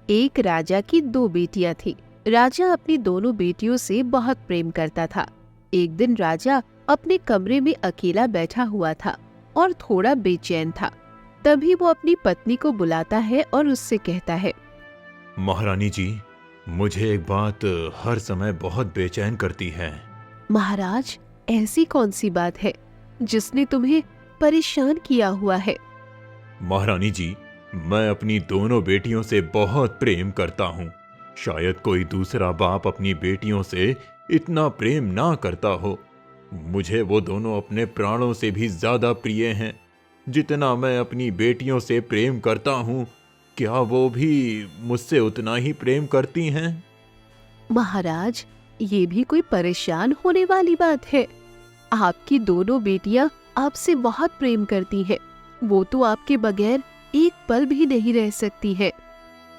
एक राजा की दो बेटियां थीं। राजा अपनी दोनों बेटियों से बहुत प्रेम करता था। एक दिन राजा अपने कमरे में अकेला बैठा हुआ था और थोड़ा बेचैन था। तभी वो अपनी पत्नी को बुलाता है और उससे कहता है, महारानी जी, मुझे एक बात हर समय बहुत बेचैन करती है। महाराज, ऐसी कौन सी बात है जिसने तुम्हें परेशान किया हुआ है? महारानी जी, मैं अपनी दोनों बेटियों से बहुत प्रेम करता हूँ। शायद कोई दूसरा बाप अपनी बेटियों से इतना प्रेम ना करता हो। मुझे वो दोनों अपने प्राणों से भी ज्यादा प्रिय हैं। जितना मैं अपनी बेटियों से प्रेम करता हूँ, क्या वो भी मुझसे उतना ही प्रेम करती हैं? महाराज, ये भी कोई परेशान होने वाली बात है। आपकी दोनों बेटियां आपसे बहुत प्रेम करती हैं। वो तो आपके बगैर एक पल भी नहीं रह सकती है।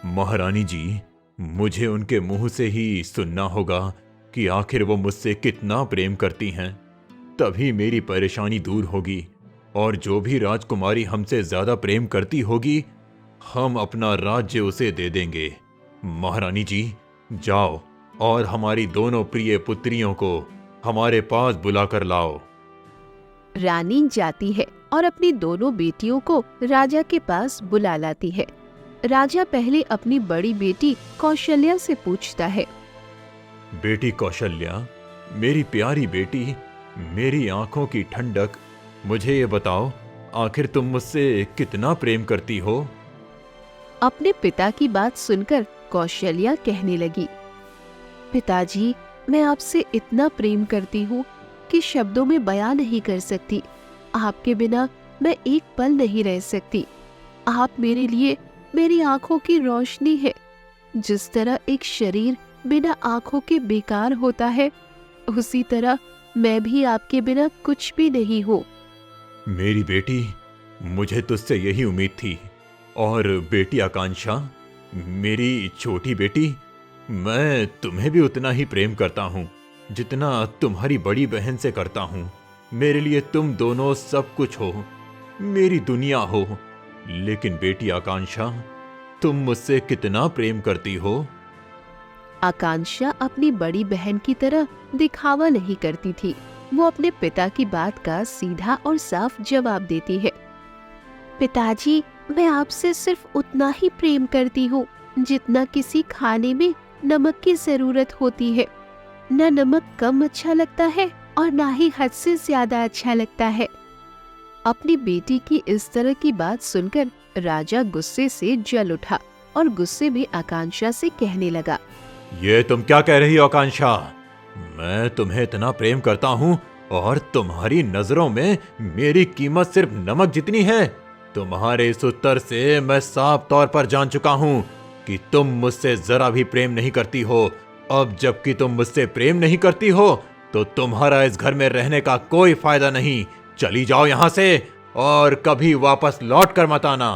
महारानी जी, मुझे उनके मुंह से ही सुनना होगा कि आखिर वो मुझसे कितना प्रेम करती हैं। तभी मेरी परेशानी दूर होगी, और जो भी राजकुमारी हमसे ज्यादा प्रेम करती होगी, हम अपना राज्य उसे दे देंगे। महारानी जी, जाओ और हमारी दोनों प्रिय पुत्रियों को हमारे पास बुलाकर लाओ। रानी जाती है और अपनी दोनों बेटियों को राजा के पास बुला लाती है। राजा पहले अपनी बड़ी बेटी कौशल्या से पूछता है, बेटी कौशल्या, मेरी प्यारी बेटी, मेरी आंखों की ठंडक, मुझे ये बताओ, आखिर तुम मुझसे कितना प्रेम करती हो? अपने पिता की बात सुनकर कौशल्या कहने लगी, पिताजी, मैं आपसे इतना प्रेम करती हूँ कि शब्दों में बयां नहीं कर सकती। आपके बिना मैं एक पल नहीं रह सकती। आप मेरे लिए मेरी आंखों की रोशनी है। जिस तरह एक शरीर बिना आंखों के बेकार होता है, उसी तरह मैं भी आपके बिना कुछ भी नहीं हूँ। मेरी बेटी, मुझे तुझसे यही उम्मीद थी। और बेटी आकांक्षा, मेरी छोटी बेटी, मैं तुम्हें भी उतना ही प्रेम करता हूँ जितना तुम्हारी बड़ी बहन से करता हूँ। मेरे लिए तुम दोनों सब कुछ हो, मेरी दुनिया हो। लेकिन बेटी आकांक्षा, तुम मुझसे कितना प्रेम करती हो? आकांक्षा अपनी बड़ी बहन की तरह दिखावा नहीं करती थी। वो अपने पिता की बात का सीधा और साफ जवाब देती है, पिताजी, मैं आपसे सिर्फ उतना ही प्रेम करती हूँ जितना किसी खाने में नमक की जरूरत होती है। न नमक कम अच्छा लगता है और ना ही हद से ज्यादा अच्छा लगता है। अपनी बेटी की इस तरह की बात सुनकर राजा गुस्से से जल उठा और गुस्से में आकांक्षा से कहने लगा, ये तुम क्या कह रही हो आकांक्षा? मैं तुम्हें इतना प्रेम करता हूँ और तुम्हारी नजरों में मेरी कीमत सिर्फ नमक जितनी है। तुम्हारे इस उत्तर से मैं साफ तौर पर जान चुका हूँ कि तुम मुझसे जरा भी प्रेम नहीं करती हो। अब जबकि तुम मुझसे प्रेम नहीं करती हो, तो तुम्हारा इस घर में रहने का कोई फायदा नहीं। चली जाओ यहाँ से और कभी वापस लौट कर मत आना।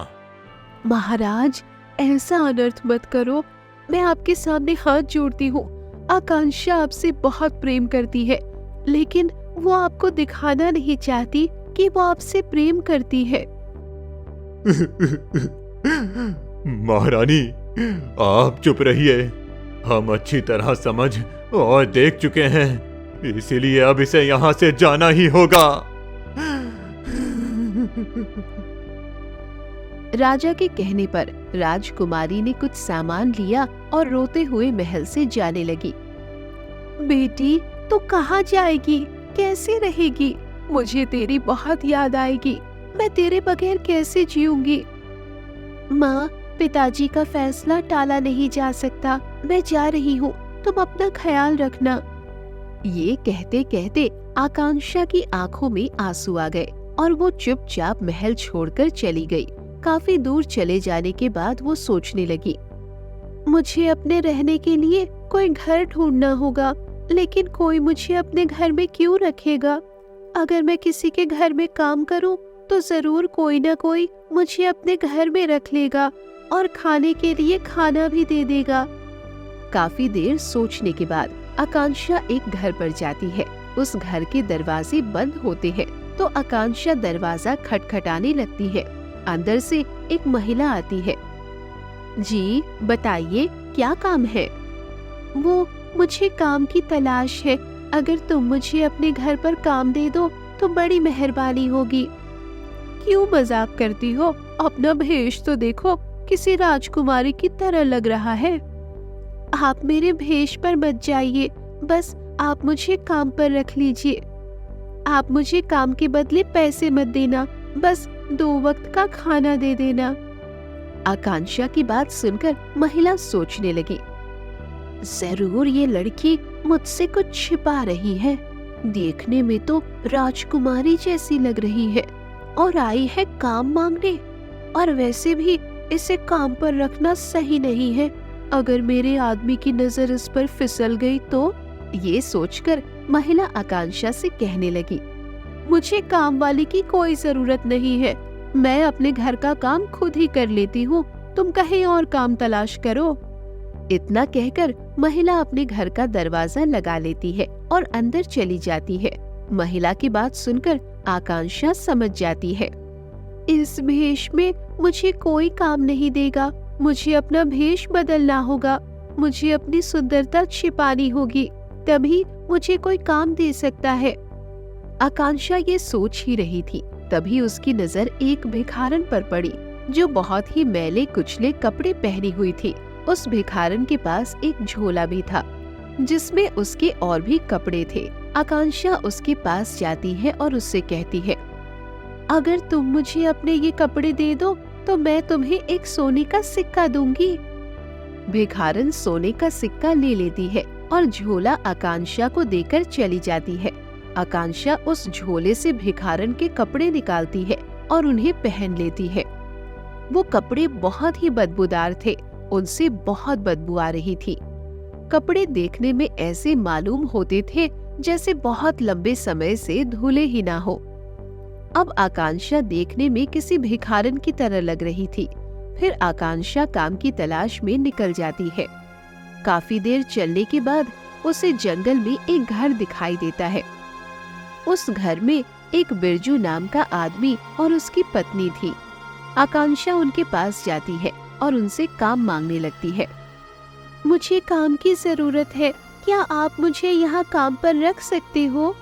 महाराज, ऐसा अनर्थ मत करो। मैं आपके सामने हाथ जोड़ती हूँ। आकांक्षा आपसे बहुत प्रेम करती है, लेकिन वो आपको दिखाना नहीं चाहती कि वो आपसे प्रेम करती है। महारानी, आप चुप रहिए। हम अच्छी तरह समझ और देख चुके हैं, इसीलिए अब इसे यहाँ से जाना ही होगा। राजा के कहने पर राजकुमारी ने कुछ सामान लिया और रोते हुए महल से जाने लगी। बेटी, तू कहाँ जाएगी? कैसे रहेगी? मुझे तेरी बहुत याद आएगी। मैं तेरे बगैर कैसे जीऊंगी? माँ, पिताजी का फैसला टाला नहीं जा सकता। मैं जा रही हूँ, तुम अपना ख्याल रखना। ये कहते कहते आकांक्षा की आंखों में आंसू आ गए और वो चुपचाप महल छोड़कर चली गई। काफी दूर चले जाने के बाद वो सोचने लगी, मुझे अपने रहने के लिए कोई घर ढूंढना होगा, लेकिन कोई मुझे अपने घर में क्यों रखेगा? अगर मैं किसी के घर में काम करूं, तो जरूर कोई ना कोई मुझे अपने घर में रख लेगा और खाने के लिए खाना भी दे देगा। काफी देर सोचने के बाद आकांक्षा एक घर पर जाती है। उस घर के दरवाजे बंद होते हैं, तो आकांक्षा दरवाजा खटखटाने लगती है। अंदर से एक महिला आती है। जी बताइए, क्या काम है? वो मुझे काम की तलाश है। अगर तुम मुझे अपने घर पर काम दे दो तो बड़ी मेहरबानी होगी। क्यों मजाक करती हो? अपना भेष तो देखो, किसी राजकुमारी की तरह लग रहा है। आप मेरे भेष पर मत जाइए, बस आप मुझे काम पर रख लीजिए। आप मुझे काम के बदले पैसे मत देना, बस 2 वक्त का खाना दे देना। आकांक्षा की बात सुनकर महिला सोचने लगी, जरूर ये लड़की मुझसे कुछ छिपा रही है। देखने में तो राजकुमारी जैसी लग रही है और आई है काम मांगने। और वैसे भी इसे काम पर रखना सही नहीं है। अगर मेरे आदमी की नजर इस पर फिसल गई तो। ये सोचकर महिला आकांक्षा से कहने लगी, मुझे काम वाली की कोई जरूरत नहीं है। मैं अपने घर का काम खुद ही कर लेती हूँ। तुम कहीं और काम तलाश करो। इतना कहकर महिला अपने घर का दरवाजा लगा लेती है और अंदर चली जाती है। महिला की बात सुनकर आकांक्षा समझ जाती है, इस भेष में मुझे कोई काम नहीं देगा। मुझे अपना भेष बदलना होगा। मुझे अपनी सुंदरता छिपानी होगी, तभी मुझे कोई काम दे सकता है। आकांक्षा ये सोच ही रही थी, तभी उसकी नजर एक भिखारन पर पड़ी जो बहुत ही मैले कुचले कपड़े पहनी हुई थी। उस भिखारन के पास एक झोला भी था जिसमें उसके और भी कपड़े थे। आकांक्षा उसके पास जाती है और उससे कहती है, अगर तुम मुझे अपने ये कपड़े दे दो तो मैं तुम्हें एक सोने का सिक्का दूंगी। भिखारन सोने का सिक्का ले लेती है और झोला आकांक्षा को देकर चली जाती है। आकांक्षा उस झोले से भिखारन के कपड़े निकालती है और उन्हें पहन लेती है। वो कपड़े बहुत ही बदबूदार थे, उनसे बहुत बदबू आ रही थी। कपड़े देखने में ऐसे मालूम होते थे जैसे बहुत लंबे समय से धुले ही ना हो। अब आकांक्षा देखने में किसी भिखारन की तरह लग रही थी। फिर आकांक्षा काम की तलाश में निकल जाती है। काफी देर चलने के बाद उसे जंगल में एक घर दिखाई देता है। उस घर में एक बिरजू नाम का आदमी और उसकी पत्नी थी। आकांक्षा उनके पास जाती है और उनसे काम मांगने लगती है। मुझे काम की जरूरत है, क्या आप मुझे यहाँ काम पर रख सकते हो?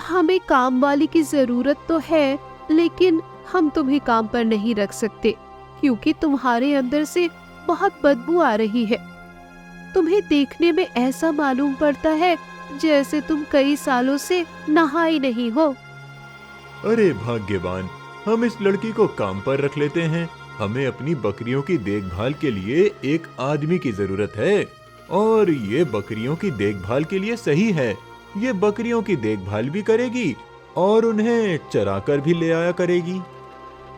हमें काम वाली की जरूरत तो है, लेकिन हम तुम्हें काम पर नहीं रख सकते क्योंकि तुम्हारे अंदर से बहुत बदबू आ रही है। तुम्हें देखने में ऐसा मालूम पड़ता है जैसे तुम कई सालों से नहाए नहीं हो। अरे भाग्यवान, हम इस लड़की को काम पर रख लेते हैं। हमें अपनी बकरियों की देखभाल के लिए एक आदमी की जरूरत है और ये बकरियों की देखभाल के लिए सही है। ये बकरियों की देखभाल भी करेगी और उन्हें चराकर भी ले आया करेगी।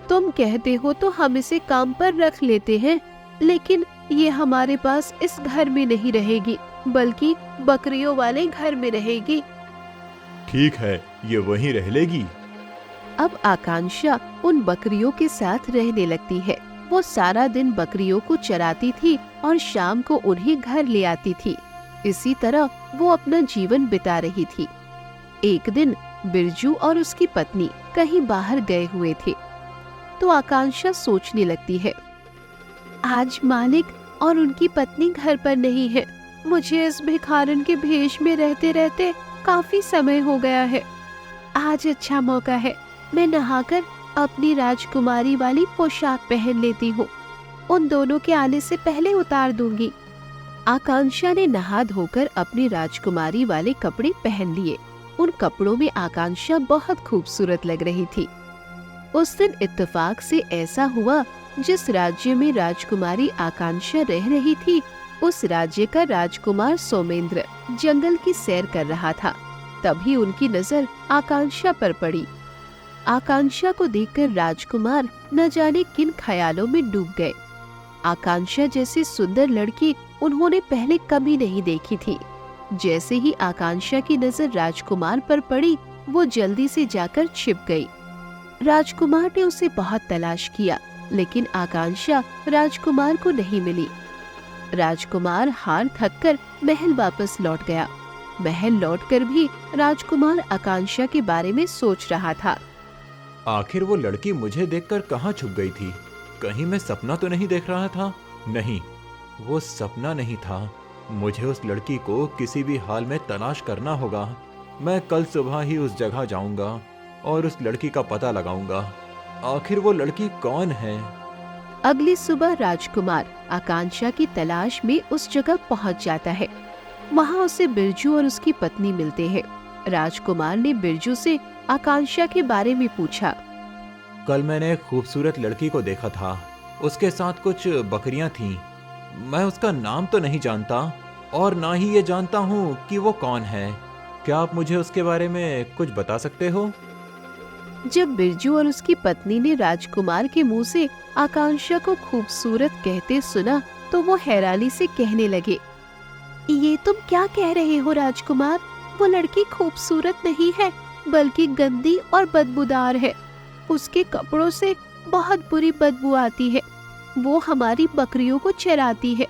तुम कहते हो तो हम इसे काम पर रख लेते हैं, लेकिन ये हमारे पास इस घर में नहीं रहेगी, बल्कि बकरियों वाले घर में रहेगी। ठीक है, ये वहीं रह लेगी। अब आकांक्षा उन बकरियों के साथ रहने लगती है। वो सारा दिन बकरियों को चराती थी और शाम को उन्हें घर ले आती थी। इसी तरह वो अपना जीवन बिता रही थी। एक दिन बिरजू और उसकी पत्नी कहीं बाहर गए हुए थे, तो आकांक्षा सोचने लगती है, आज मालिक और उनकी पत्नी घर पर नहीं है। मुझे इस भिखारन के भेष में रहते रहते काफी समय हो गया है। आज अच्छा मौका है, मैं नहाकर अपनी राजकुमारी वाली पोशाक पहन लेती हूँ। उन दोनों के आने से पहले उतार दूंगी। आकांक्षा ने नहा धोकर अपनी राजकुमारी वाले कपड़े पहन लिए। उन कपड़ों में आकांक्षा बहुत खूबसूरत लग रही थी। उस दिन इत्तेफाक से ऐसा हुआ, जिस राज्य में राजकुमारी आकांक्षा रह रही थी, उस राज्य का राजकुमार सोमेंद्र जंगल की सैर कर रहा था। तभी उनकी नजर आकांक्षा पर पड़ी। आकांक्षा को देखकर राजकुमार न जाने किन ख्यालों में डूब गए। आकांक्षा जैसी सुंदर लड़की उन्होंने पहले कभी नहीं देखी थी। जैसे ही आकांक्षा की नजर राजकुमार पर पड़ी, वो जल्दी से जाकर छिप गई। राजकुमार ने उसे बहुत तलाश किया, लेकिन आकांक्षा राजकुमार को नहीं मिली। राजकुमार हार थककर महल वापस लौट गया। महल लौटकर भी राजकुमार आकांक्षा के बारे में सोच रहा था। आखिर वो लड़की मुझे देखकर कहाँ छुप गई थी? कहीं मैं सपना तो नहीं देख रहा था? नहीं, वो सपना नहीं था। मुझे उस लड़की को किसी भी हाल में तलाश करना होगा। मैं कल सुबह ही उस जगह जाऊंगा और उस लड़की का पता लगाऊंगा। आखिर वो लड़की कौन है? अगली सुबह राजकुमार आकांक्षा की तलाश में उस जगह पहुंच जाता है। वहां उसे बिरजू और उसकी पत्नी मिलते हैं। राजकुमार ने बिरजू से आकांक्षा के बारे में पूछा। कल मैंने एक खूबसूरत लड़की को देखा था। उसके साथ कुछ बकरियां थीं। मैं उसका नाम तो नहीं जानता और ना ही ये जानता हूँ कि वो कौन है। क्या आप मुझे उसके बारे में कुछ बता सकते हो? जब बिरजू और उसकी पत्नी ने राजकुमार के मुंह से आकांक्षा को खूबसूरत कहते सुना तो वो हैरानी से कहने लगे, ये तुम क्या कह रहे हो राजकुमार? वो लड़की खूबसूरत नहीं है बल्कि गंदी और बदबूदार है। उसके कपड़ों से बहुत बुरी बदबू आती है। वो हमारी बकरियों को चराती है।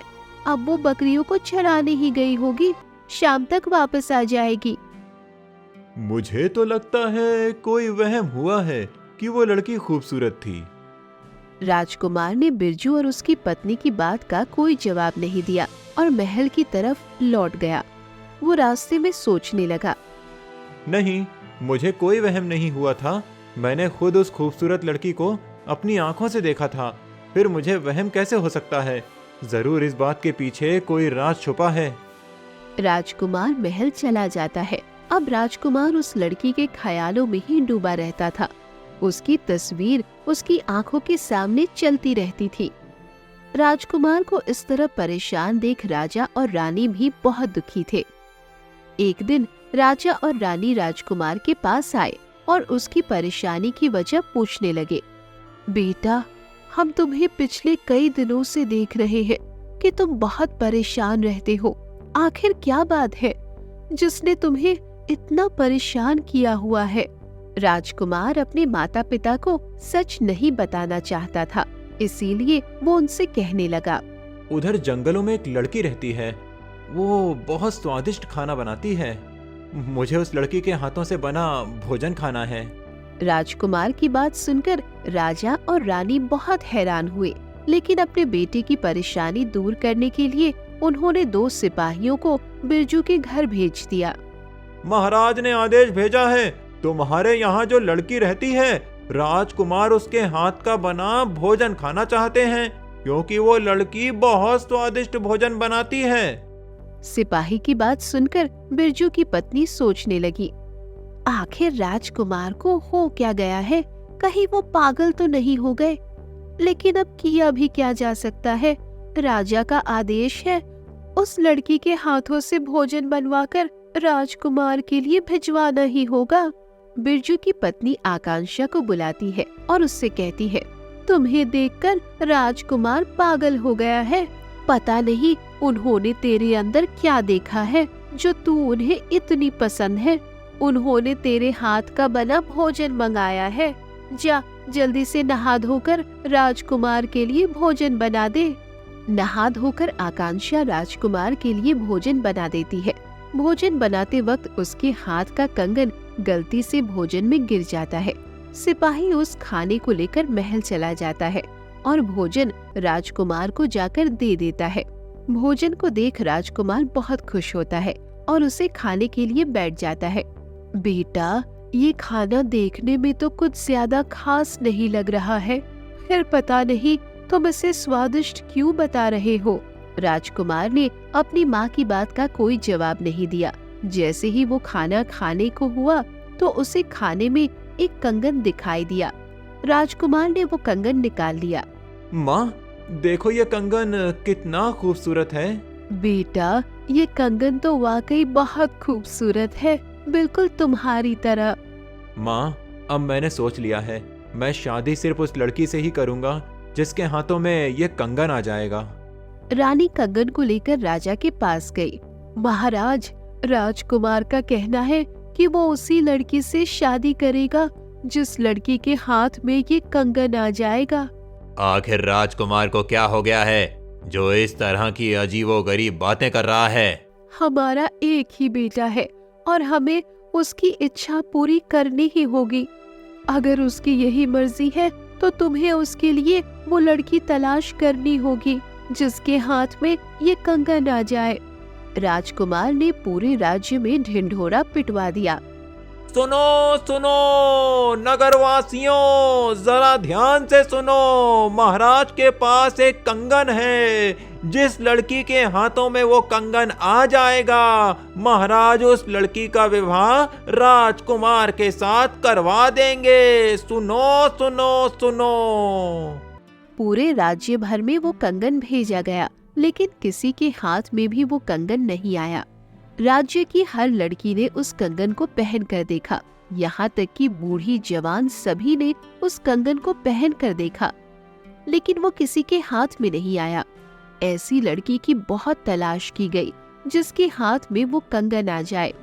अब वो बकरियों को चराने ही गई होगी, शाम तक वापस आ जाएगी। मुझे तो लगता है कोई वहम हुआ है कि वो लड़की खूबसूरत थी। राजकुमार ने बिरजू और उसकी पत्नी की बात का कोई जवाब नहीं दिया और महल की तरफ लौट गया। वो रास्ते में सोचने लगा। नहीं, मुझे कोई वहम नहीं हुआ था। मैंने खुद उस खूबसूरत लड़की को अपनी आंखों से देखा था। फिर मुझे वहम कैसे हो सकता है? जरूर इस बात के पीछे कोई राज छुपा है। राजकुमार महल चला जाता है। अब राजकुमार उस लड़की के ख्यालों में ही डूबा रहता था। उसकी तस्वीर उसकी आंखों के सामने चलती रहती थी। राजकुमार को इस तरह परेशान देख राजा और रानी भी बहुत दुखी थे। एक दिन राजा और रानी राजकुमार के पास आए और उसकी परेशानी की वजह पूछने लगे। बेटा, हम तुम्हें पिछले कई दिनों से देख रहे हैं कि तुम बहुत परेशान रहते हो। आखिर क्या बात है जिसने तुम्हें इतना परेशान किया हुआ है? राजकुमार अपने माता पिता को सच नहीं बताना चाहता था, इसीलिए वो उनसे कहने लगा। उधर जंगलों में एक लड़की रहती है। वो बहुत स्वादिष्ट खाना बनाती है। मुझे उस लड़की के हाथों से बना भोजन खाना है। राजकुमार की बात सुनकर राजा और रानी बहुत हैरान हुए, लेकिन अपने बेटे की परेशानी दूर करने के लिए उन्होंने 2 सिपाहियों को बिरजू के घर भेज दिया। महाराज ने आदेश भेजा है, तुम्हारे यहाँ जो लड़की रहती है, राजकुमार उसके हाथ का बना भोजन खाना चाहते हैं, क्योंकि वो लड़की बहुत स्वादिष्ट भोजन बनाती है। सिपाही की बात सुनकर बिरजू की पत्नी सोचने लगी, आखिर राजकुमार को हो क्या गया है? कहीं वो पागल तो नहीं हो गए? लेकिन अब किया भी क्या जा सकता है? राजा का आदेश है, उस लड़की के हाथों से भोजन बनवाकर राजकुमार के लिए भिजवाना ही होगा। बिरजू की पत्नी आकांक्षा को बुलाती है और उससे कहती है, तुम्हें देखकर राजकुमार पागल हो गया है। पता नहीं उन्होंने तेरे अंदर क्या देखा है जो तू उन्हें इतनी पसंद है। उन्होंने तेरे हाथ का बना भोजन मंगाया है। जा जल्दी से नहा धोकर राजकुमार के लिए भोजन बना दे। नहा धोकर आकांक्षा राजकुमार के लिए भोजन बना देती है। भोजन बनाते वक्त उसके हाथ का कंगन गलती से भोजन में गिर जाता है। सिपाही उस खाने को लेकर महल चला जाता है और भोजन राजकुमार को जाकर दे देता है। भोजन को देख राजकुमार बहुत खुश होता है और उसे खाने के लिए बैठ जाता है। बेटा, ये खाना देखने में तो कुछ ज्यादा खास नहीं लग रहा है, फिर पता नहीं तुम इसे स्वादिष्ट क्यों बता रहे हो? राजकुमार ने अपनी माँ की बात का कोई जवाब नहीं दिया। जैसे ही वो खाना खाने को हुआ तो उसे खाने में एक कंगन दिखाई दिया। राजकुमार ने वो कंगन निकाल लिया। माँ, देखो ये कंगन कितना खूबसूरत है। बेटा, ये कंगन तो वाकई बहुत खूबसूरत है, बिल्कुल तुम्हारी तरह। माँ, अब मैंने सोच लिया है, मैं शादी सिर्फ उस लड़की से ही करूँगा जिसके हाथों में ये कंगन आ जाएगा। रानी कंगन को लेकर राजा के पास गई। महाराज, राजकुमार का कहना है कि वो उसी लड़की से शादी करेगा जिस लड़की के हाथ में ये कंगन आ जाएगा। आखिर राजकुमार को क्या हो गया है जो इस तरह की अजीबोगरीब बातें कर रहा है? हमारा एक ही बेटा है और हमें उसकी इच्छा पूरी करनी ही होगी। अगर उसकी यही मर्जी है तो तुम्हें उसके लिए वो लड़की तलाश करनी होगी। जिसके हाथ में ये कंगन आ जाए। राजकुमार ने पूरे राज्य में ढिंढोरा पिटवा दिया। सुनो सुनो नगरवासियों, जरा ध्यान से सुनो। महाराज के पास एक कंगन है। जिस लड़की के हाथों में वो कंगन आ जाएगा, महाराज उस लड़की का विवाह राजकुमार के साथ करवा देंगे। सुनो सुनो सुनो। पूरे राज्य भर में वो कंगन भेजा गया, लेकिन किसी के हाथ में भी वो कंगन नहीं आया। राज्य की हर लड़की ने उस कंगन को पहन कर देखा, यहाँ तक कि बूढ़ी जवान सभी ने उस कंगन को पहन कर देखा, लेकिन वो किसी के हाथ में नहीं आया। ऐसी लड़की की बहुत तलाश की गई जिसके हाथ में वो कंगन आ जाए,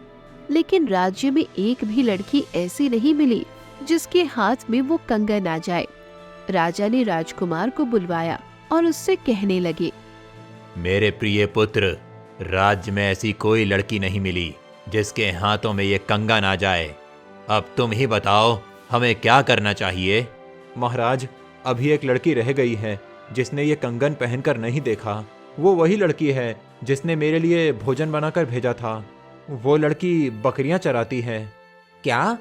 लेकिन राज्य में एक भी लड़की ऐसी नहीं मिली जिसके हाथ में वो कंगन आ जाए। राजा ने राजकुमार को बुलवाया और उससे कहने लगे, मेरे प्रिय पुत्र, राज्य में ऐसी कोई लड़की नहीं मिली जिसके हाथों में ये कंगन आ जाए। अब तुम ही बताओ, हमें क्या करना चाहिए? महाराज, अभी एक लड़की रह गई है जिसने ये कंगन पहनकर नहीं देखा। वो वही लड़की है जिसने मेरे लिए भोजन बनाकर भेजा था। वो लड़की बकरियां चराती है। क्या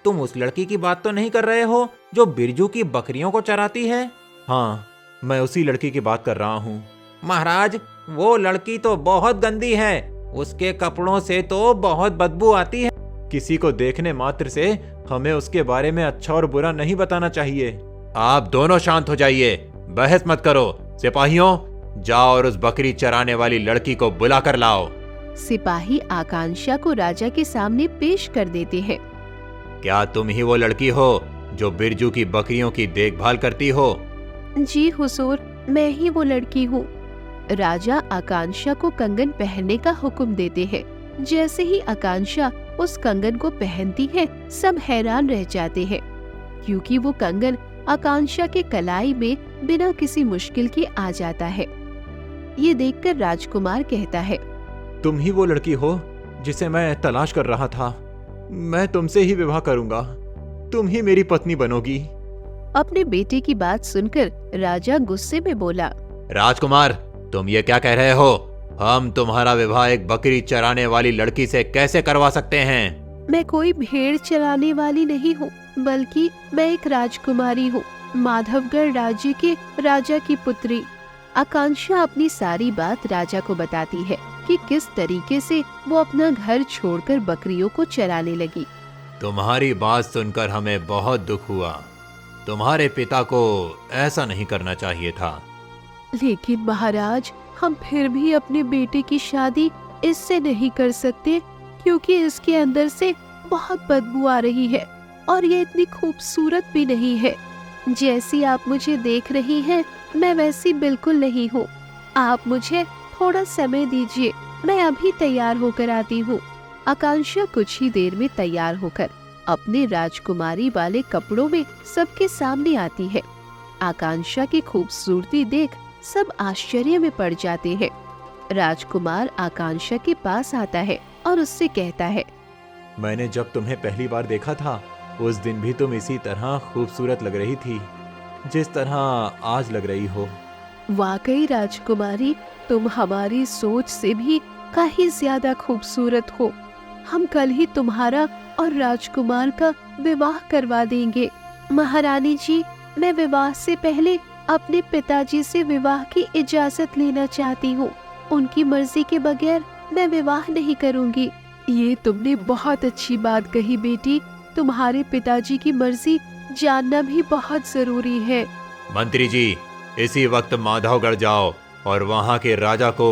तुम उस लड़की की बात तो नहीं कर रहे हो जो बिरजू की बकरियों को चराती है? हाँ, मैं उसी लड़की की बात कर रहा हूँ। महाराज, वो लड़की तो बहुत गंदी है। उसके कपड़ों से तो बहुत बदबू आती है। किसी को देखने मात्र से हमें उसके बारे में अच्छा और बुरा नहीं बताना चाहिए। आप दोनों शांत हो जाइए, बहस मत करो। सिपाहियों, जाओ और उस बकरी चराने वाली लड़की को बुला कर लाओ। सिपाही आकांक्षा को राजा के सामने पेश कर देते हैं। क्या तुम ही वो लड़की हो जो बिरजू की बकरियों की देखभाल करती हो? जी हुजूर, मैं ही वो लड़की हूँ। राजा आकांक्षा को कंगन पहनने का हुक्म देते हैं। जैसे ही आकांक्षा उस कंगन को पहनती है, सब हैरान रह जाते हैं, क्योंकि वो कंगन आकांक्षा के कलाई में बिना किसी मुश्किल के आ जाता है। ये देखकर राजकुमार कहता है, तुम ही वो लड़की हो जिसे मैं तलाश कर रहा था। मैं तुमसे ही विवाह करूंगा। तुम ही मेरी पत्नी बनोगी। अपने बेटे की बात सुनकर राजा गुस्से में बोला, राजकुमार, तुम ये क्या कह रहे हो? हम तुम्हारा विवाह एक बकरी चराने वाली लड़की से कैसे करवा सकते हैं? मैं कोई भेड़ चराने वाली नहीं हूँ, बल्कि मैं एक राजकुमारी हूँ, माधवगढ़ राज्य के राजा की पुत्री। आकांक्षा अपनी सारी बात राजा को बताती है कि किस तरीके से वो अपना घर छोड़कर बकरियों को चराने लगी। तुम्हारी बात सुनकर हमें बहुत दुख हुआ। तुम्हारे पिता को ऐसा नहीं करना चाहिए था। लेकिन महाराज, हम फिर भी अपने बेटे की शादी इससे नहीं कर सकते, क्योंकि इसके अंदर से बहुत बदबू आ रही है और ये इतनी खूबसूरत भी नहीं है। जैसी आप मुझे देख रही हैं, मैं वैसी बिल्कुल नहीं हूँ। आप मुझे थोड़ा समय दीजिए, मैं अभी तैयार होकर आती हूँ। आकांक्षा कुछ ही देर में तैयार होकर अपने राजकुमारी वाले कपड़ों में सबके सामने आती है। आकांक्षा की खूबसूरती देख सब आश्चर्य में पड़ जाते हैं। राजकुमार आकांक्षा के पास आता है और उससे कहता है, मैंने जब तुम्हें पहली बार देखा था, उस दिन भी तुम इसी तरह खूबसूरत लग रही थी जिस तरह आज लग रही हो। वाकई राजकुमारी, तुम हमारी सोच से भी कहीं ज्यादा खूबसूरत हो। हम कल ही तुम्हारा और राजकुमार का विवाह करवा देंगे। महारानी जी, मैं विवाह से पहले अपने पिताजी से विवाह की इजाजत लेना चाहती हूँ। उनकी मर्जी के बगैर मैं विवाह नहीं करूँगी। ये तुमने बहुत अच्छी बात कही बेटी। तुम्हारे पिताजी की मर्जी जानना भी बहुत जरूरी है। मंत्री जी, इसी वक्त माधवगढ़ जाओ और वहाँ के राजा को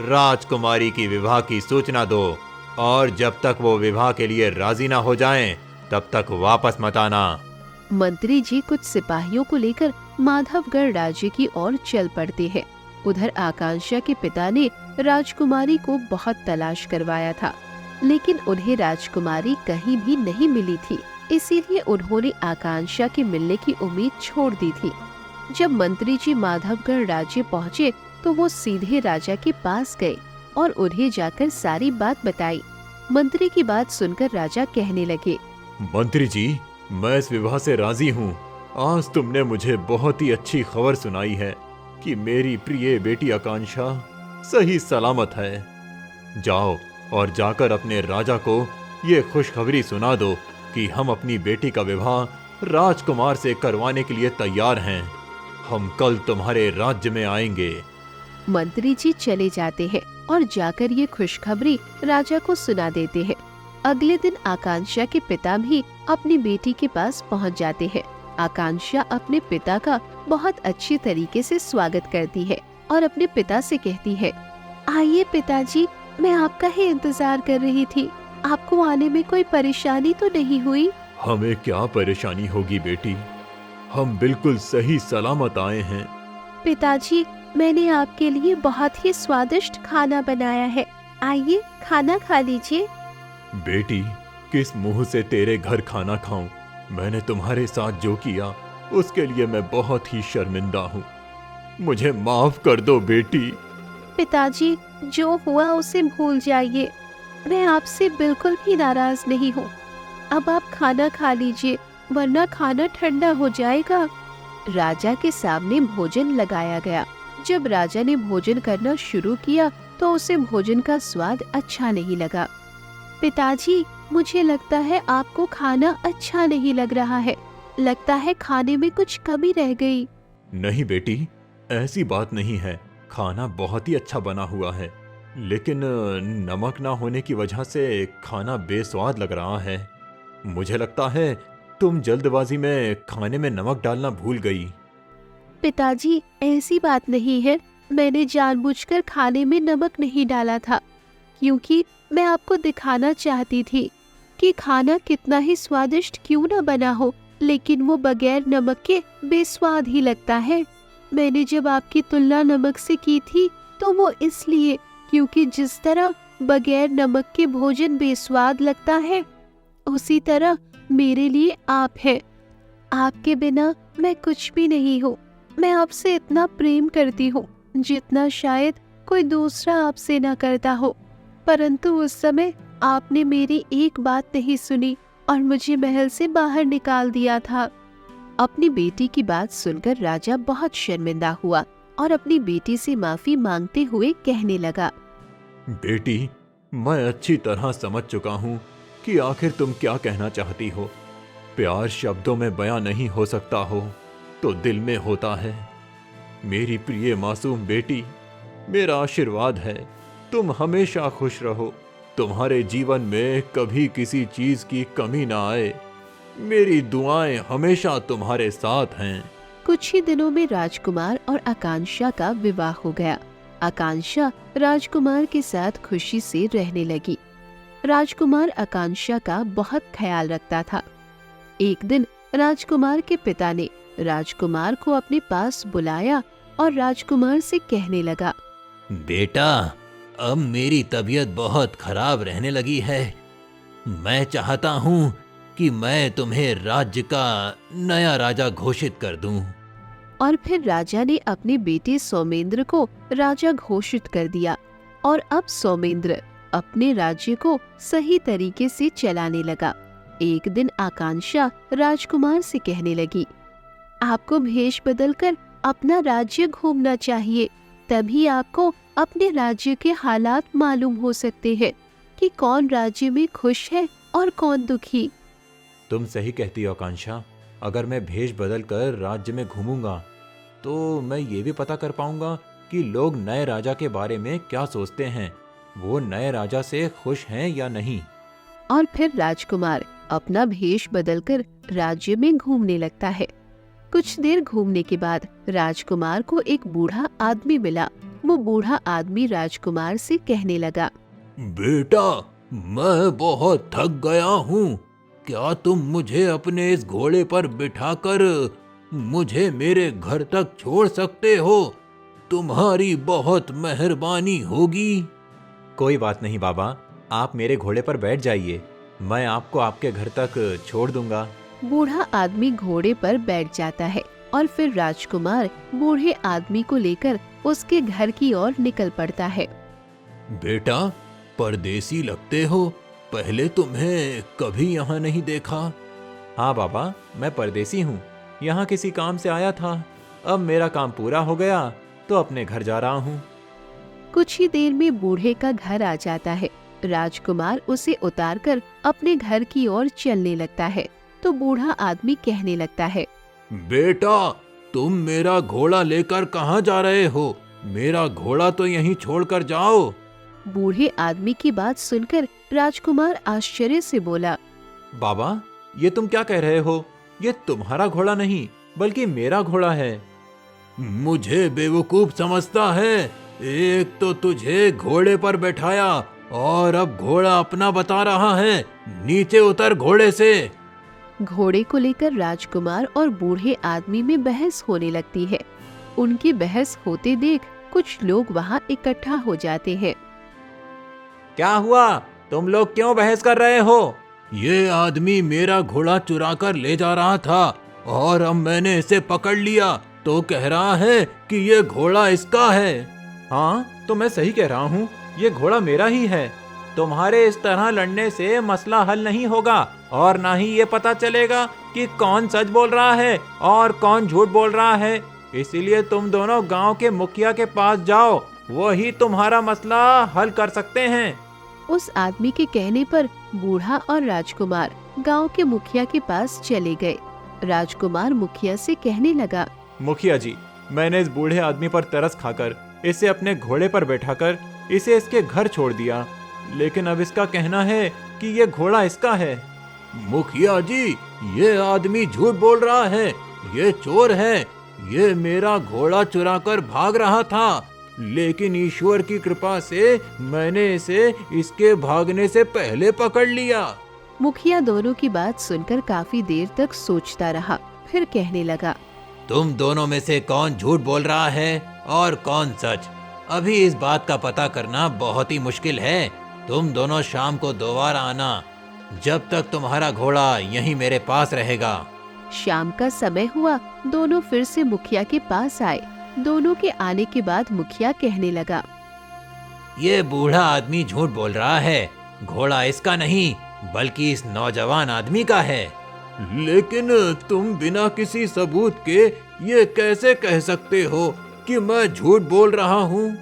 राजकुमारी की विवाह की सूचना दो, और जब तक वो विवाह के लिए राजी ना हो जाएं, तब तक वापस मत आना। मंत्री जी कुछ सिपाहियों को लेकर माधवगढ़ राज्य की ओर चल पड़ते हैं। उधर आकांक्षा के पिता ने राजकुमारी को बहुत तलाश करवाया था, लेकिन उन्हें राजकुमारी कहीं भी नहीं मिली थी। इसीलिए उन्होंने आकांक्षा के मिलने की उम्मीद छोड़ दी थी। जब मंत्री जी माधवगढ़ राज्य पहुँचे तो वो सीधे राजा के पास गए और उन्हें जाकर सारी बात बताई। मंत्री की बात सुनकर राजा कहने लगे, मंत्री जी, मैं इस विवाह से राजी हूँ। आज तुमने मुझे बहुत ही अच्छी खबर सुनाई है कि मेरी प्रिय बेटी आकांक्षा सही सलामत है। जाओ और जाकर अपने राजा को ये खुशखबरी सुना दो कि हम अपनी बेटी का विवाह राजकुमार से करवाने के लिए तैयार हैं। हम कल तुम्हारे राज्य में आएंगे। मंत्री जी चले जाते हैं और जाकर ये खुशखबरी राजा को सुना देते हैं। अगले दिन आकांक्षा के पिता भी अपनी बेटी के पास पहुंच जाते हैं। आकांक्षा अपने पिता का बहुत अच्छी तरीके से स्वागत करती है और अपने पिता से कहती है, आइए पिताजी, मैं आपका ही इंतजार कर रही थी। आपको आने में कोई परेशानी तो नहीं हुई? हमें क्या परेशानी होगी बेटी, हम बिल्कुल सही सलामत आए हैं। पिताजी, मैंने आपके लिए बहुत ही स्वादिष्ट खाना बनाया है, आइए खाना खा लीजिए। बेटी, किस मुंह से तेरे घर खाना खाऊं? मैंने तुम्हारे साथ जो किया उसके लिए मैं बहुत ही शर्मिंदा हूँ। मुझे माफ कर दो बेटी। पिताजी, जो हुआ उसे भूल जाइए। मैं आपसे बिल्कुल भी नाराज नहीं हूँ। अब आप खाना खा लीजिए, वरना खाना ठंडा हो जाएगा। राजा के सामने भोजन लगाया गया। जब राजा ने भोजन करना शुरू किया तो उसे भोजन का स्वाद अच्छा नहीं लगा। पिताजी, मुझे लगता है आपको खाना अच्छा नहीं लग रहा है। लगता है खाने में कुछ कमी रह गई। नहीं बेटी, ऐसी बात नहीं है। खाना बहुत ही अच्छा बना हुआ है, लेकिन नमक ना होने की वजह से खाना बेस्वाद लग रहा है। मुझे लगता है तुम जल्दबाजी में खाने में नमक डालना भूल गई। पिताजी, ऐसी बात नहीं है। मैंने जानबूझकर खाने में नमक नहीं डाला था, क्योंकि मैं आपको दिखाना चाहती थी कि खाना कितना ही स्वादिष्ट क्यों न बना हो, लेकिन वो बगैर नमक के बेस्वाद ही लगता है। मैंने जब आपकी तुलना नमक से की थी तो वो इसलिए क्योंकि जिस तरह बगैर नमक के भोजन बेस्वाद लगता है, उसी तरह मेरे लिए आप हैं। आपके बिना मैं कुछ भी नहीं हूँ। मैं आपसे इतना प्रेम करती हूँ जितना शायद कोई दूसरा आपसे ना करता हो, परंतु उस समय आपने मेरी एक बात नहीं सुनी और मुझे महल से बाहर निकाल दिया था। अपनी बेटी की बात सुनकर राजा बहुत शर्मिंदा हुआ और अपनी बेटी से माफी मांगते हुए कहने लगा, बेटी, मैं अच्छी तरह समझ चुका हूँ कि आखिर तुम क्या कहना चाहती हो। प्यार शब्दों में बयां नहीं हो सकता हो तो दिल में होता है। मेरी प्रिय मासूम बेटी, मेरा आशीर्वाद है तुम हमेशा खुश रहो। तुम्हारे जीवन में कभी किसी चीज की कमी ना आए। मेरी दुआएं हमेशा तुम्हारे साथ हैं। कुछ ही दिनों में राजकुमार और आकांक्षा का विवाह हो गया। आकांक्षा राजकुमार के साथ खुशी से रहने लगी। राजकुमार आकांक्षा का बहुत ख्याल रखता था। एक दिन राजकुमार के पिता ने राजकुमार को अपने पास बुलाया और राजकुमार से कहने लगा, बेटा, अब मेरी तबीयत बहुत खराब रहने लगी है। मैं चाहता हूँ कि मैं तुम्हें राज्य का नया राजा घोषित कर दूं। और फिर राजा ने अपने बेटे सोमेंद्र को राजा घोषित कर दिया और अब सोमेंद्र अपने राज्य को सही तरीके से चलाने लगा। एक दिन आकांक्षा राजकुमार से कहने लगी, आपको भेष बदलकर अपना राज्य घूमना चाहिए, तभी आपको अपने राज्य के हालात मालूम हो सकते हैं कि कौन राज्य में खुश है और कौन दुखी। तुम सही कहती हो आकांक्षा। अगर मैं भेष बदल कर राज्य में घूमूंगा तो मैं ये भी पता कर पाऊंगा कि लोग नए राजा के बारे में क्या सोचते हैं, वो नए राजा से खुश हैं या नहीं। और फिर राजकुमार अपना भेष बदलकर राज्य में घूमने लगता है। कुछ देर घूमने के बाद राजकुमार को एक बूढ़ा आदमी मिला। वो बूढ़ा आदमी राजकुमार से कहने लगा, बेटा, मैं बहुत थक गया हूँ। क्या तुम मुझे अपने इस घोड़े पर बिठाकर मुझे मेरे घर तक छोड़ सकते हो? तुम्हारी बहुत मेहरबानी होगी। कोई बात नहीं बाबा, आप मेरे घोड़े पर बैठ जाइए, मैं आपको आपके घर तक छोड़ दूंगा। बूढ़ा आदमी घोड़े पर बैठ जाता है और फिर राजकुमार बूढ़े आदमी को लेकर उसके घर की ओर निकल पड़ता है। बेटा, परदेसी लगते हो, पहले तुम्हें कभी यहाँ नहीं देखा। हाँ बाबा, मैं परदेसी हूँ, यहाँ किसी काम से आया था। अब मेरा काम पूरा हो गया तो अपने घर जा रहा हूँ। कुछ ही देर में बूढ़े का घर आ जाता है। राजकुमार उसे उतारकर अपने घर की ओर चलने लगता है तो बूढ़ा आदमी कहने लगता है, बेटा, तुम मेरा घोड़ा लेकर कहाँ जा रहे हो? मेरा घोड़ा तो यहीं छोड़कर जाओ। बूढ़े आदमी की बात सुनकर राजकुमार आश्चर्य से बोला, बाबा, ये तुम क्या कह रहे हो? ये तुम्हारा घोड़ा नहीं बल्कि मेरा घोड़ा है। मुझे बेवकूफ समझता है? एक तो तुझे घोड़े पर बैठाया और अब घोड़ा अपना बता रहा है। नीचे उतर घोड़े से। घोड़े को लेकर राजकुमार और बूढ़े आदमी में बहस होने लगती है। उनकी बहस होते देख कुछ लोग वहाँ इकट्ठा हो जाते हैं। क्या हुआ? तुम लोग क्यों बहस कर रहे हो? ये आदमी मेरा घोड़ा चुरा कर ले जा रहा था और अब मैंने इसे पकड़ लिया तो कह रहा है कि ये घोड़ा इसका है। हाँ, तो मैं सही कह रहा हूँ, ये घोड़ा मेरा ही है। तुम्हारे इस तरह लड़ने से मसला हल नहीं होगा और ना ही ये पता चलेगा कि कौन सच बोल रहा है और कौन झूठ बोल रहा है। इसीलिए तुम दोनों गांव के मुखिया के पास जाओ, वो ही तुम्हारा मसला हल कर सकते हैं। उस आदमी के कहने पर बूढ़ा और राजकुमार गांव के मुखिया के पास चले गए। राजकुमार मुखिया से कहने लगा, मुखिया जी, मैंने इस बूढ़े आदमी पर तरस खाकर इसे अपने घोड़े पर बैठाकर इसे इसके घर छोड़ दिया, लेकिन अब इसका कहना है कि ये घोड़ा इसका है। मुखिया जी, ये आदमी झूठ बोल रहा है, ये चोर है। ये मेरा घोड़ा चुरा कर भाग रहा था, लेकिन ईश्वर की कृपा से मैंने इसे इसके भागने से पहले पकड़ लिया। मुखिया दोनों की बात सुनकर काफी देर तक सोचता रहा, फिर कहने लगा, तुम दोनों में से कौन झूठ बोल रहा है और कौन सच? अभी इस बात का पता करना बहुत ही मुश्किल है। तुम दोनों शाम को दोबारा आना, जब तक तुम्हारा घोड़ा यहीं मेरे पास रहेगा। शाम का समय हुआ, दोनों फिर से मुखिया के पास आए। दोनों के आने के बाद मुखिया कहने लगा, ये बूढ़ा आदमी झूठ बोल रहा है, घोड़ा इसका नहीं बल्कि इस नौजवान आदमी का है। लेकिन तुम बिना किसी सबूत के ये कैसे कह सकते हो कि मैं झूठ बोल रहा हूँ?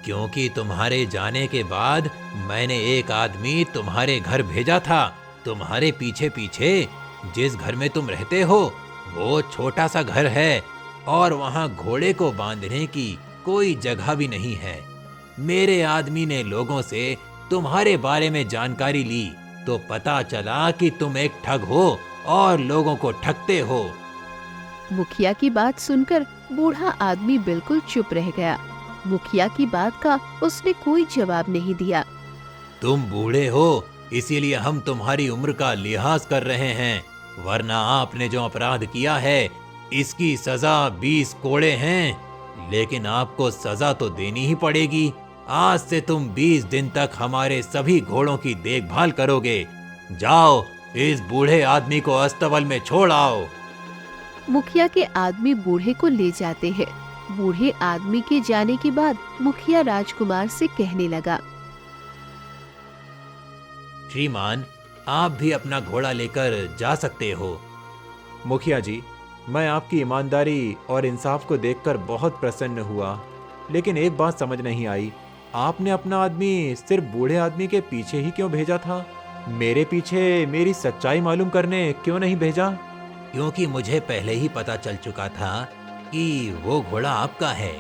क्योंकि तुम्हारे जाने के बाद मैंने एक आदमी तुम्हारे घर भेजा था। तुम्हारे पीछे पीछे जिस घर में तुम रहते हो वो छोटा सा घर है और वहाँ घोड़े को बांधने की कोई जगह भी नहीं है। मेरे आदमी ने लोगों से तुम्हारे बारे में जानकारी ली तो पता चला कि तुम एक ठग हो और लोगों को ठगते हो। मुखिया की बात सुनकर बूढ़ा आदमी बिल्कुल चुप रह गया। मुखिया की बात का उसने कोई जवाब नहीं दिया। तुम बूढ़े हो, इसीलिए हम तुम्हारी उम्र का लिहाज कर रहे हैं, वरना आपने जो अपराध किया है इसकी सजा 20 कोड़े हैं। लेकिन आपको सजा तो देनी ही पड़ेगी। आज से तुम 20 दिन तक हमारे सभी घोड़ों की देखभाल करोगे। जाओ, इस बूढ़े आदमी को अस्तबल में छोड़ आओ। मुखिया के आदमी बूढ़े को ले जाते हैं। बूढ़े आदमी के जाने के बाद मुखिया राजकुमार से कहने लगा, श्रीमान, आप भी अपना घोड़ा लेकर जा सकते हो। मुखिया जी, मैं आपकी ईमानदारी और इंसाफ को देखकर बहुत प्रसन्न हुआ, लेकिन एक बात समझ नहीं आई, आपने अपना आदमी सिर्फ बूढ़े आदमी के पीछे ही क्यों भेजा था? मेरे पीछे मेरी सच्चाई मालूम करने क्यों नहीं भेजा? क्योंकि मुझे पहले ही पता चल चुका था कि वो घोड़ा आपका है।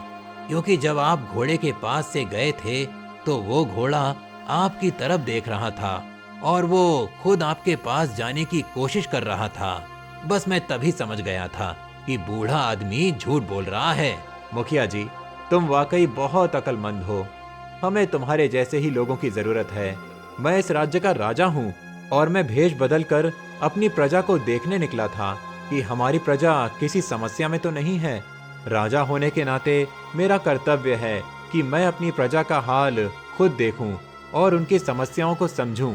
क्योंकि जब आप घोड़े के पास से गए थे तो वो घोड़ा आपकी तरफ देख रहा था और वो खुद आपके पास जाने की कोशिश कर रहा था। बस मैं तभी समझ गया था कि बूढ़ा आदमी झूठ बोल रहा है। मुखिया जी, तुम वाकई बहुत अक्लमंद हो। हमें तुम्हारे जैसे ही लोगों की जरूरत है। मैं इस राज्य का राजा हूँ और मैं भेष बदल कर अपनी प्रजा को देखने निकला था कि हमारी प्रजा किसी समस्या में तो नहीं है। राजा होने के नाते मेरा कर्तव्य है कि मैं अपनी प्रजा का हाल खुद देखूं और उनकी समस्याओं को समझूं।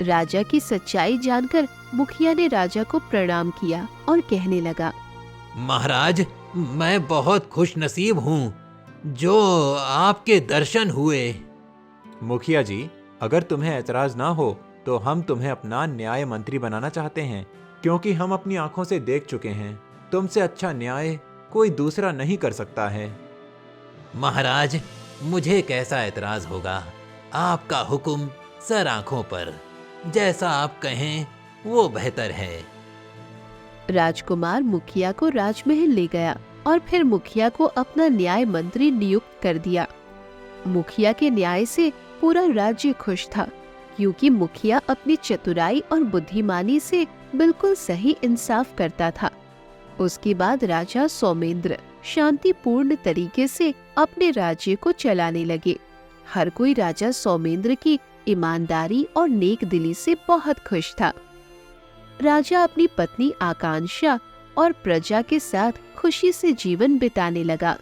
राजा की सच्चाई जानकर मुखिया ने राजा को प्रणाम किया और कहने लगा, महाराज, मैं बहुत खुश नसीब हूँ जो आपके दर्शन हुए। मुखिया जी, अगर तुम्हें ऐतराज ना हो तो हम तुम्हें अपना न्याय मंत्री बनाना चाहते हैं, क्योंकि हम अपनी आंखों से देख चुके हैं तुमसे अच्छा न्याय कोई दूसरा नहीं कर सकता है। महाराज, मुझे कैसा एतराज होगा? आपका हुक्म सर आंखों पर, जैसा आप कहें वो बेहतर है। राजकुमार मुखिया को राजमहल ले गया और फिर मुखिया को अपना न्याय मंत्री नियुक्त कर दिया। मुखिया के न्याय से पूरा राज्य खुश था, क्योंकि मुखिया अपनी चतुराई और बुद्धिमानी से बिल्कुल सही इंसाफ करता था। उसके बाद राजा सोमेंद्र शांतिपूर्ण तरीके से अपने राज्य को चलाने लगे। हर कोई राजा सोमेंद्र की ईमानदारी और नेक दिली से बहुत खुश था। राजा अपनी पत्नी आकांक्षा और प्रजा के साथ खुशी से जीवन बिताने लगा।